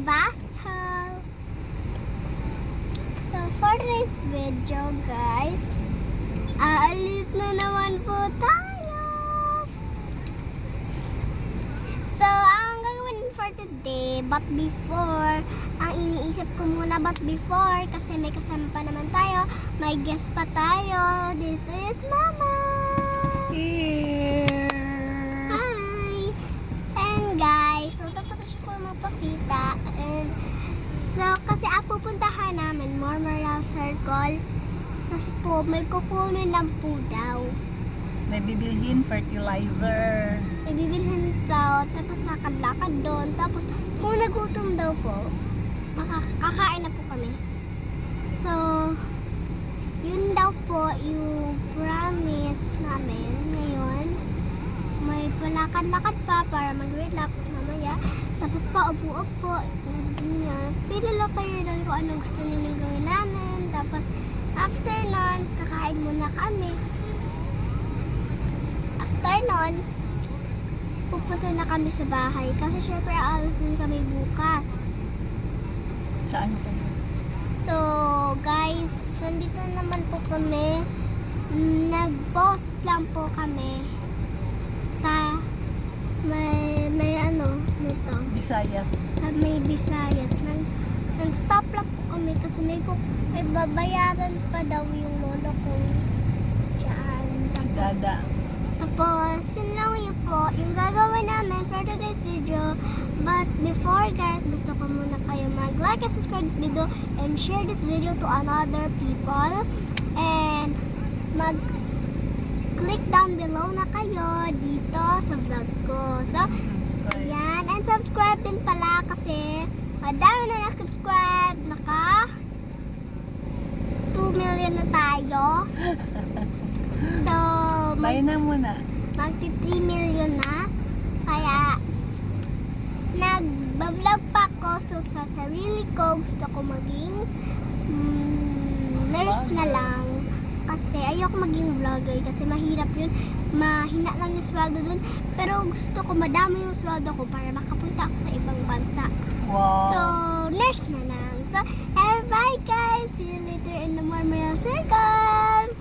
labas. So for today's video guys, aalis na naman po tayo. So ang gagawin for today, but before, ang iniisip ko muna kasi may kasama pa naman tayo, may guest pa tayo. This is Mama. Here. Hi. And guys, so tapos siya ko magpakita. And so kasi pupuntahan namin Memorial Circle kasi po may kukunin lang po daw. May bibilhin fertilizer. May bibilhin daw, tapos lakad-lakad doon. Tapos kung nagutom daw po, makakakain na po kami. So, yun daw po yung promise namin ngayon. May palakad-lakad pa para mag-relax mamaya. Tapos pa upo-upo. Pili lang kayo doon kung anong gusto ninyong gawin namin. Tapos after nun, kakain muna kami. After nun, pupunta na kami sa bahay. Kasi syempre alas din kami bukas. Saan kayo? So guys, nandito naman po kami. Nag-post lang po kami sa may ano nito. Visayas. Sa may Visayas. Nag-stop lang po kami kasi may babayaran pa daw yung lolo ko dyan. Tapos, yun lang yun po, yung gagawin namin for today's video. But before guys, gusto ko muna kayo mag-like and subscribe this video and share this video to another people. And mag-click down below na kayo dito sa vlog ko. So, Subscribe. yan. And subscribe din pala kasi madami na nag-subscribe. Naka 2 million na tayo. So, Bye na muna. magti 3 million na. Kaya, nag-vlog pa ako. So, sa sarili ko, gusto ko maging nurse na lang. Kasi ayoko maging vlogger. Kasi mahirap yun. Mahina lang yung sweldo dun. Pero gusto ko madami yung sweldo ko para makapunta ako sa ibang bansa. Wow. So, nurse na lang. So, bye guys. See you later in the Memorial Circle.